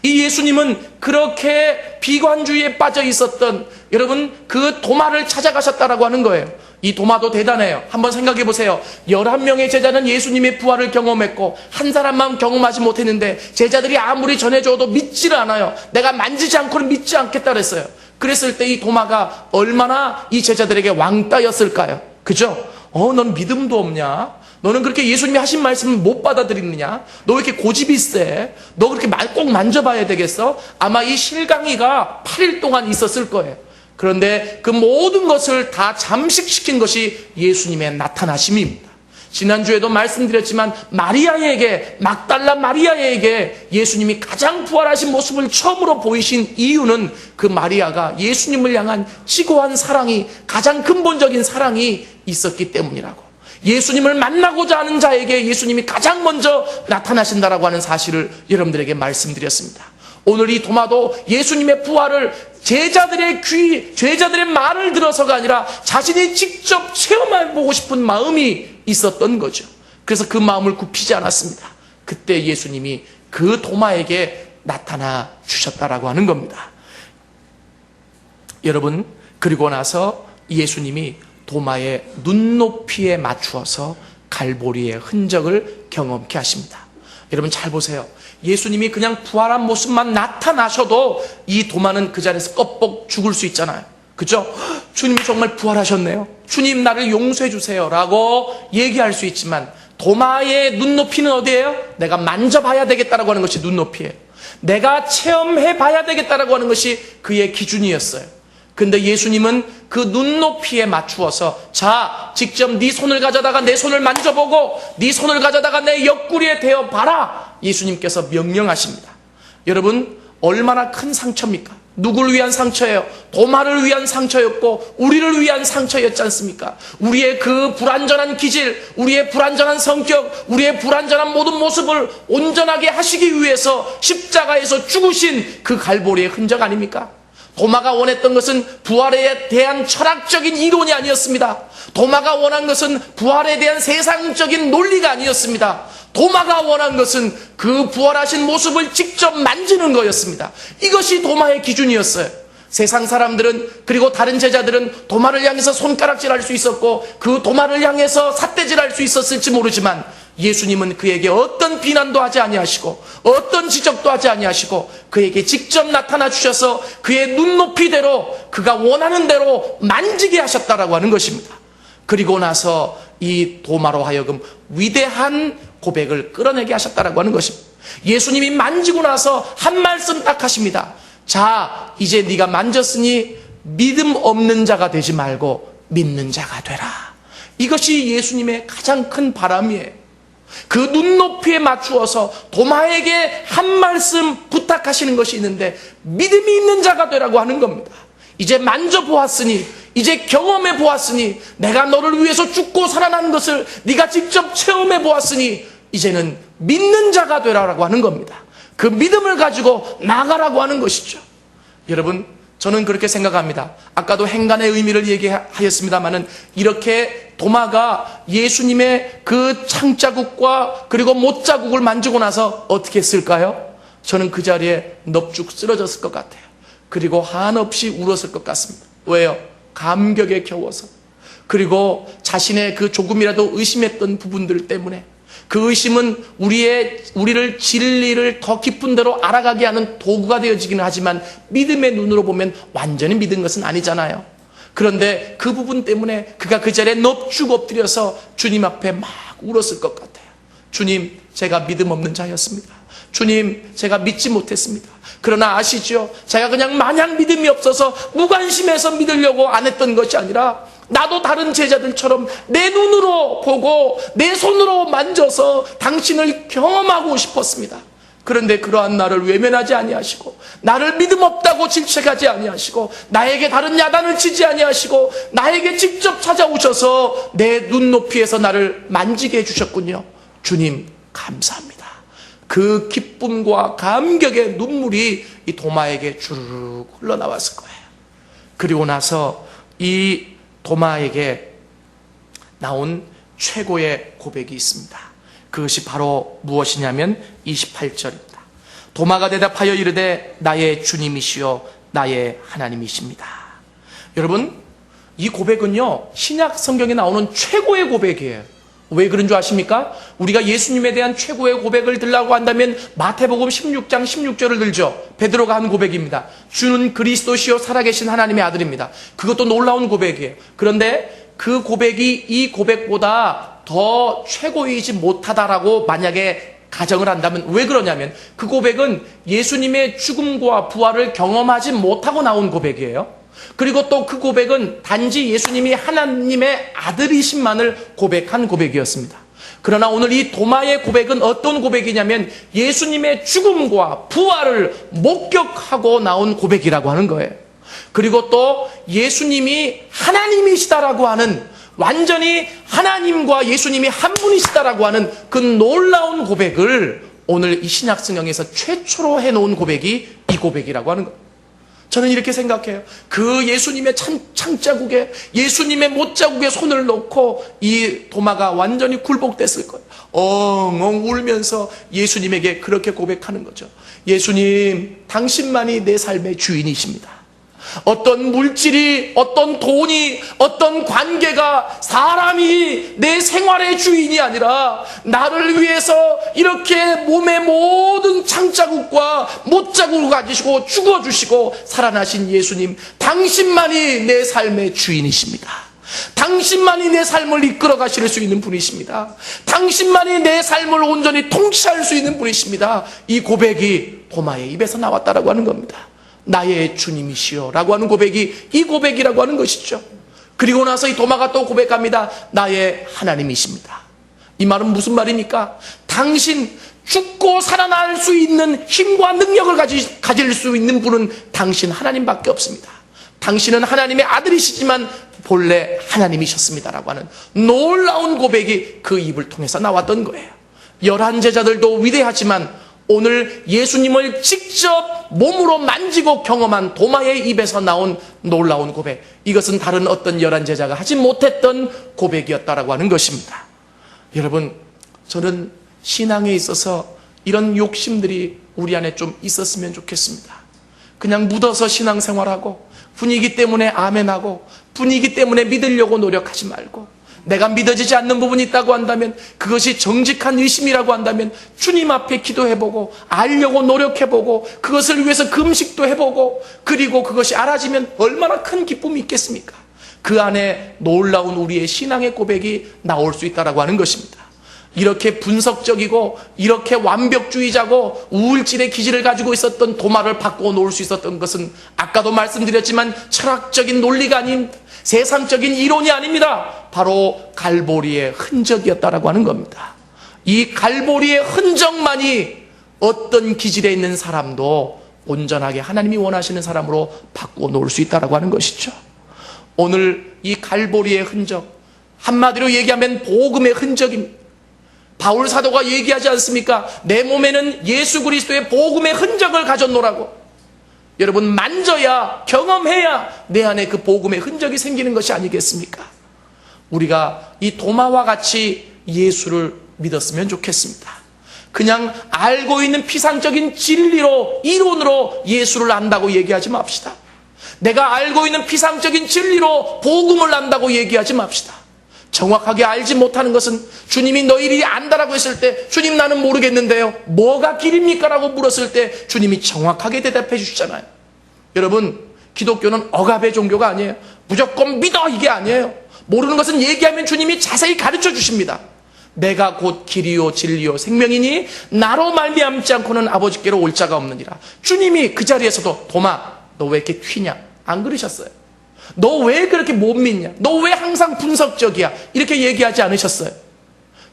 이 예수님은 그렇게 비관주의에 빠져 있었던 여러분 그 도마를 찾아가셨다라고 하는 거예요. 이 도마도 대단해요. 한번 생각해 보세요. 11명의 제자는 예수님의 부활을 경험했고 한 사람만 경험하지 못했는데 제자들이 아무리 전해줘도 믿지를 않아요. 내가 만지지 않고는 믿지 않겠다 그랬어요. 그랬을 때 이 도마가 얼마나 이 제자들에게 왕따였을까요? 그죠? 넌 믿음도 없냐? 너는 그렇게 예수님이 하신 말씀을 못 받아들이느냐? 너 왜 이렇게 고집이 세? 너 그렇게 꼭 만져봐야 되겠어? 아마 이 실강이가 8일 동안 있었을 거예요. 그런데 그 모든 것을 다 잠식시킨 것이 예수님의 나타나심입니다. 지난주에도 말씀드렸지만 마리아에게, 막달라 마리아에게 예수님이 가장 부활하신 모습을 처음으로 보이신 이유는 그 마리아가 예수님을 향한 지고한 사랑이, 가장 근본적인 사랑이 있었기 때문이라고. 예수님을 만나고자 하는 자에게 예수님이 가장 먼저 나타나신다라고 하는 사실을 여러분들에게 말씀드렸습니다. 오늘 이 도마도 예수님의 부활을 제자들의 말을 들어서가 아니라 자신이 직접 체험해보고 싶은 마음이 있었던 거죠. 그래서 그 마음을 굽히지 않았습니다. 그때 예수님이 그 도마에게 나타나 주셨다라고 하는 겁니다. 여러분, 그리고 나서 예수님이 도마의 눈높이에 맞추어서 갈보리의 흔적을 경험케 하십니다. 여러분 잘 보세요. 예수님이 그냥 부활한 모습만 나타나셔도 이 도마는 그 자리에서 껍벅 죽을 수 있잖아요. 그죠? 주님이 정말 부활하셨네요. 주님 나를 용서해 주세요 라고 얘기할 수 있지만 도마의 눈높이는 어디예요? 내가 만져봐야 되겠다라고 하는 것이 눈높이에요. 내가 체험해 봐야 되겠다라고 하는 것이 그의 기준이었어요. 근데 예수님은 그 눈높이에 맞추어서 자, 직접 네 손을 가져다가 내 손을 만져보고 네 손을 가져다가 내 옆구리에 대어 봐라. 예수님께서 명령하십니다. 여러분, 얼마나 큰 상처입니까? 누구를 위한 상처예요? 도마를 위한 상처였고 우리를 위한 상처였지 않습니까? 우리의 그 불완전한 기질, 우리의 불완전한 성격, 우리의 불완전한 모든 모습을 온전하게 하시기 위해서 십자가에서 죽으신 그 갈보리의 흔적 아닙니까? 도마가 원했던 것은 부활에 대한 철학적인 이론이 아니었습니다. 도마가 원한 것은 부활에 대한 세상적인 논리가 아니었습니다. 도마가 원한 것은 그 부활하신 모습을 직접 만지는 거였습니다. 이것이 도마의 기준이었어요. 세상 사람들은, 그리고 다른 제자들은 도마를 향해서 손가락질할 수 있었고 그 도마를 향해서 삿대질할 수 있었을지 모르지만 예수님은 그에게 어떤 비난도 하지 아니하시고 어떤 지적도 하지 아니하시고 그에게 직접 나타나 주셔서 그의 눈높이대로 그가 원하는 대로 만지게 하셨다라고 하는 것입니다. 그리고 나서 이 도마로 하여금 위대한 고백을 끌어내게 하셨다라고 하는 것입니다. 예수님이 만지고 나서 한 말씀 딱 하십니다. 자, 이제 네가 만졌으니 믿음 없는 자가 되지 말고 믿는 자가 되라. 이것이 예수님의 가장 큰 바람이에요. 그 눈높이에 맞추어서 도마에게 한 말씀 부탁하시는 것이 있는데 믿음이 있는 자가 되라고 하는 겁니다. 이제 만져보았으니, 이제 경험해 보았으니, 내가 너를 위해서 죽고 살아난 것을 네가 직접 체험해 보았으니 이제는 믿는 자가 되라고 하는 겁니다. 그 믿음을 가지고 나가라고 하는 것이죠. 여러분, 저는 그렇게 생각합니다. 아까도 행간의 의미를 얘기하였습니다마는 이렇게 도마가 예수님의 그 창자국과 그리고 못자국을 만지고 나서 어떻게 했을까요? 저는 그 자리에 넙죽 쓰러졌을 것 같아요. 그리고 한없이 울었을 것 같습니다. 왜요? 감격에 겨워서. 그리고 자신의 그 조금이라도 의심했던 부분들 때문에. 그 의심은 우리를 진리를 더 깊은 데로 알아가게 하는 도구가 되어지기는 하지만 믿음의 눈으로 보면 완전히 믿은 것은 아니잖아요. 그런데 그 부분 때문에 그가 그 자리에 넙죽 엎드려서 주님 앞에 막 울었을 것 같아요. 주님, 제가 믿음 없는 자였습니다. 주님, 제가 믿지 못했습니다. 그러나 아시죠? 제가 그냥 마냥 믿음이 없어서 무관심해서 믿으려고 안 했던 것이 아니라 나도 다른 제자들처럼 내 눈으로 보고 내 손으로 만져서 당신을 경험하고 싶었습니다. 그런데 그러한 나를 외면하지 아니하시고 나를 믿음 없다고 질책하지 아니하시고 나에게 다른 야단을 치지 아니하시고 나에게 직접 찾아오셔서 내 눈높이에서 나를 만지게 해주셨군요. 주님, 감사합니다. 그 기쁨과 감격의 눈물이 이 도마에게 주르륵 흘러나왔을 거예요. 그리고 나서 이 도마에게 나온 최고의 고백이 있습니다. 그것이 바로 무엇이냐면 28절입니다. 도마가 대답하여 이르되 나의 주님이시여 나의 하나님이십니다. 여러분, 이 고백은요, 신약 성경에 나오는 최고의 고백이에요. 왜 그런 줄 아십니까? 우리가 예수님에 대한 최고의 고백을 들라고 한다면 마태복음 16장 16절을 들죠. 베드로가 한 고백입니다. 주는 그리스도시요 살아계신 하나님의 아들입니다. 그것도 놀라운 고백이에요. 그런데 그 고백이 이 고백보다 더 최고이지 못하다라고 만약에 가정을 한다면 왜 그러냐면 그 고백은 예수님의 죽음과 부활을 경험하지 못하고 나온 고백이에요. 그리고 또 그 고백은 단지 예수님이 하나님의 아들이심만을 고백한 고백이었습니다. 그러나 오늘 이 도마의 고백은 어떤 고백이냐면 예수님의 죽음과 부활을 목격하고 나온 고백이라고 하는 거예요. 그리고 또 예수님이 하나님이시다라고 하는, 완전히 하나님과 예수님이 한 분이시다라고 하는 그 놀라운 고백을 오늘 이 신약 성경에서 최초로 해놓은 고백이 이 고백이라고 하는 거예요. 저는 이렇게 생각해요. 그 예수님의 창자국에, 예수님의 못자국에 손을 놓고 이 도마가 완전히 굴복됐을 거예요. 엉엉 울면서 예수님에게 그렇게 고백하는 거죠. 예수님, 당신만이 내 삶의 주인이십니다. 어떤 물질이, 어떤 돈이, 어떤 관계가 사람이 내 생활의 주인이 아니라 나를 위해서 이렇게 몸의 모든 창자국과 못자국을 가지시고 죽어주시고 살아나신 예수님, 당신만이 내 삶의 주인이십니다. 당신만이 내 삶을 이끌어 가실 수 있는 분이십니다. 당신만이 내 삶을 온전히 통치할 수 있는 분이십니다. 이 고백이 도마의 입에서 나왔다라고 하는 겁니다. 나의 주님이시여 라고 하는 고백이 이 고백이라고 하는 것이죠. 그리고 나서 이 도마가 또 고백합니다. 나의 하나님이십니다. 이 말은 무슨 말입니까? 당신, 죽고 살아날 수 있는 힘과 능력을 가질 수 있는 분은 당신 하나님밖에 없습니다. 당신은 하나님의 아들이시지만 본래 하나님이셨습니다라고 하는 놀라운 고백이 그 입을 통해서 나왔던 거예요. 11 제자들도 위대하지만 오늘 예수님을 직접 몸으로 만지고 경험한 도마의 입에서 나온 놀라운 고백, 이것은 다른 어떤 11 제자가 하지 못했던 고백이었다라고 하는 것입니다. 여러분, 저는 신앙에 있어서 이런 욕심들이 우리 안에 좀 있었으면 좋겠습니다. 그냥 묻어서 신앙생활하고 분위기 때문에 아멘하고 분위기 때문에 믿으려고 노력하지 말고, 내가 믿어지지 않는 부분이 있다고 한다면 그것이 정직한 의심이라고 한다면 주님 앞에 기도해보고 알려고 노력해보고 그것을 위해서 금식도 해보고, 그리고 그것이 알아지면 얼마나 큰 기쁨이 있겠습니까? 그 안에 놀라운 우리의 신앙의 고백이 나올 수 있다고 하는 것입니다. 이렇게 분석적이고 이렇게 완벽주의자고 우울질의 기질을 가지고 있었던 도마를 바꾸어 놓을 수 있었던 것은 아까도 말씀드렸지만 철학적인 논리가 아닌 세상적인 이론이 아닙니다. 바로 갈보리의 흔적이었다라고 하는 겁니다. 이 갈보리의 흔적만이 어떤 기질에 있는 사람도 온전하게 하나님이 원하시는 사람으로 바꾸어 놓을 수 있다라고 하는 것이죠. 오늘 이 갈보리의 흔적, 한마디로 얘기하면 복음의 흔적입니다. 바울 사도가 얘기하지 않습니까? 내 몸에는 예수 그리스도의 복음의 흔적을 가졌노라고. 여러분, 만져야, 경험해야 내 안에 그 복음의 흔적이 생기는 것이 아니겠습니까? 우리가 이 도마와 같이 예수를 믿었으면 좋겠습니다. 그냥 알고 있는 피상적인 진리로, 이론으로 예수를 안다고 얘기하지 맙시다. 내가 알고 있는 피상적인 진리로 복음을 안다고 얘기하지 맙시다. 정확하게 알지 못하는 것은, 주님이 너희들이 안다라고 했을 때 주님 나는 모르겠는데요, 뭐가 길입니까? 라고 물었을 때 주님이 정확하게 대답해 주시잖아요. 여러분, 기독교는 억압의 종교가 아니에요. 무조건 믿어, 이게 아니에요. 모르는 것은 얘기하면 주님이 자세히 가르쳐 주십니다. 내가 곧 길이요 진리요 생명이니 나로 말미암지 않고는 아버지께로 올 자가 없느니라. 주님이 그 자리에서도 도마, 너 왜 이렇게 튀냐? 안 그러셨어요. 너 왜 그렇게 못 믿냐? 너 왜 항상 분석적이야? 이렇게 얘기하지 않으셨어요.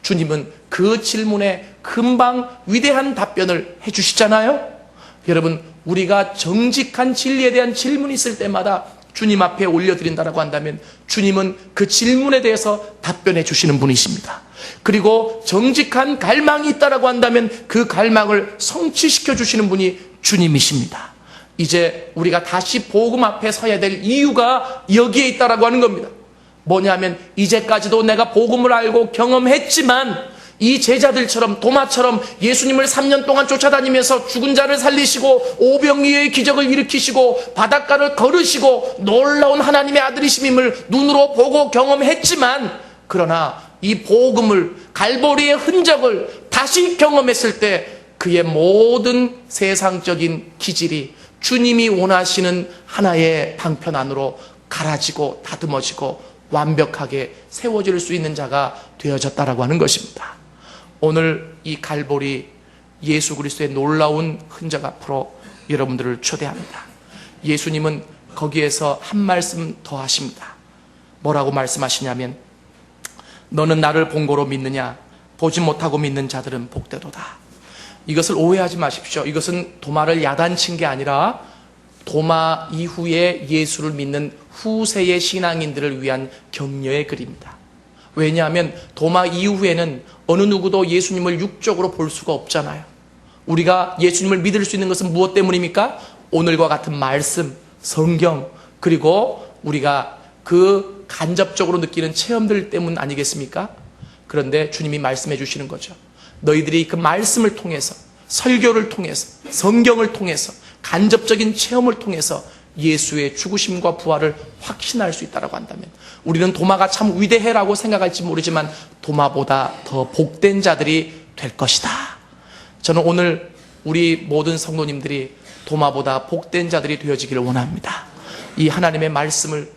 주님은 그 질문에 금방 위대한 답변을 해주시잖아요. 여러분, 우리가 정직한 진리에 대한 질문이 있을 때마다 주님 앞에 올려드린다라고 한다면 주님은 그 질문에 대해서 답변해 주시는 분이십니다. 그리고 정직한 갈망이 있다라고 한다면 그 갈망을 성취시켜 주시는 분이 주님이십니다. 이제 우리가 다시 복음 앞에 서야 될 이유가 여기에 있다라고 하는 겁니다. 뭐냐면 이제까지도 내가 복음을 알고 경험했지만 이 제자들처럼 도마처럼 예수님을 3년 동안 쫓아다니면서 죽은 자를 살리시고 오병이어의 기적을 일으키시고 바닷가를 걸으시고 놀라운 하나님의 아들이심임을 눈으로 보고 경험했지만, 그러나 이 복음을, 갈보리의 흔적을 다시 경험했을 때 그의 모든 세상적인 기질이 주님이 원하시는 하나의 방편 안으로 갈아지고 다듬어지고 완벽하게 세워질 수 있는 자가 되어졌다라고 하는 것입니다. 오늘 이 갈보리 예수 그리스도의 놀라운 흔적 앞으로 여러분들을 초대합니다. 예수님은 거기에서 한 말씀 더 하십니다. 뭐라고 말씀하시냐면, 너는 나를 본 거로 믿느냐? 보지 못하고 믿는 자들은 복되도다. 이것을 오해하지 마십시오. 이것은 도마를 야단친 게 아니라 도마 이후에 예수를 믿는 후세의 신앙인들을 위한 격려의 글입니다. 왜냐하면 도마 이후에는 어느 누구도 예수님을 육적으로 볼 수가 없잖아요. 우리가 예수님을 믿을 수 있는 것은 무엇 때문입니까? 오늘과 같은 말씀, 성경, 그리고 우리가 그 간접적으로 느끼는 체험들 때문 아니겠습니까? 그런데 주님이 말씀해 주시는 거죠. 너희들이 그 말씀을 통해서, 설교를 통해서, 성경을 통해서, 간접적인 체험을 통해서 예수의 죽으심과 부활을 확신할 수 있다고 한다면, 우리는 도마가 참 위대해라고 생각할지 모르지만 도마보다 더 복된 자들이 될 것이다. 저는 오늘 우리 모든 성도님들이 도마보다 복된 자들이 되어지기를 원합니다. 이 하나님의 말씀을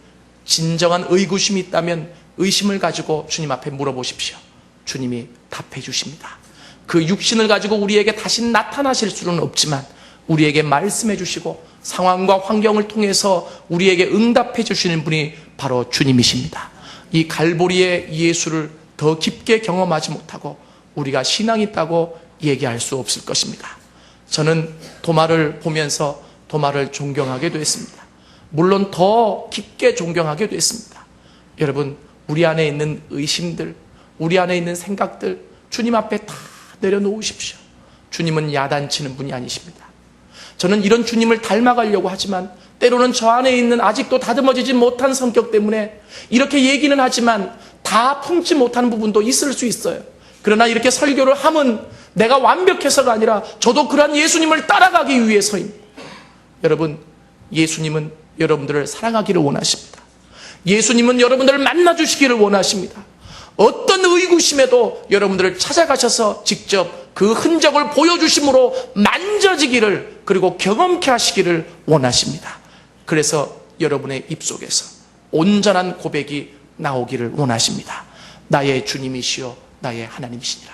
진정한 의구심이 있다면 의심을 가지고 주님 앞에 물어보십시오. 주님이 답해 주십니다. 그 육신을 가지고 우리에게 다시 나타나실 수는 없지만 우리에게 말씀해 주시고 상황과 환경을 통해서 우리에게 응답해 주시는 분이 바로 주님이십니다. 이 갈보리의 예수를 더 깊게 경험하지 못하고 우리가 신앙이 있다고 얘기할 수 없을 것입니다. 저는 도마를 보면서 도마를 존경하게 됐습니다. 물론 더 깊게 존경하게 됐습니다. 여러분, 우리 안에 있는 의심들, 우리 안에 있는 생각들 주님 앞에 다 내려놓으십시오. 주님은 야단치는 분이 아니십니다. 저는 이런 주님을 닮아가려고 하지만 때로는 저 안에 있는 아직도 다듬어지지 못한 성격 때문에 이렇게 얘기는 하지만 다 품지 못하는 부분도 있을 수 있어요. 그러나 이렇게 설교를 하면 내가 완벽해서가 아니라 저도 그러한 예수님을 따라가기 위해서입니다. 여러분, 예수님은 여러분들을 사랑하기를 원하십니다. 예수님은 여러분들을 만나주시기를 원하십니다. 어떤 의구심에도 여러분들을 찾아가셔서 직접 그 흔적을 보여주심으로 만져지기를, 그리고 경험케 하시기를 원하십니다. 그래서 여러분의 입속에서 온전한 고백이 나오기를 원하십니다. 나의 주님이시여 나의 하나님이시니라.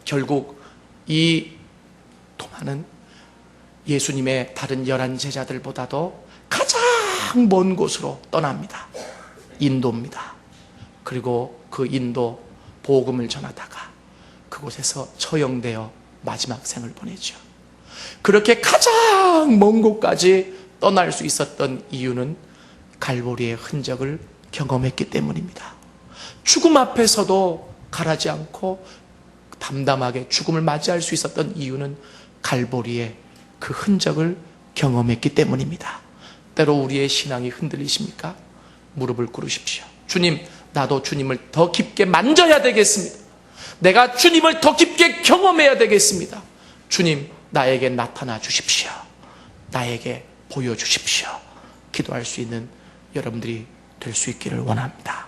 결국 이 도마는 예수님의 다른 11 제자들보다도 가장 먼 곳으로 떠납니다. 인도입니다. 그리고 그 인도 복음을 전하다가 그곳에서 처형되어 마지막 생을 보내죠. 그렇게 가장 먼 곳까지 떠날 수 있었던 이유는 갈보리의 흔적을 경험했기 때문입니다. 죽음 앞에서도 가라지 않고 담담하게 죽음을 맞이할 수 있었던 이유는 갈보리의 그 흔적을 경험했기 때문입니다. 때로 우리의 신앙이 흔들리십니까? 무릎을 꿇으십시오. 주님, 나도 주님을 더 깊게 만져야 되겠습니다. 내가 주님을 더 깊게 경험해야 되겠습니다. 주님, 나에게 나타나 주십시오. 나에게 보여주십시오. 기도할 수 있는 여러분들이 될 수 있기를 원합니다.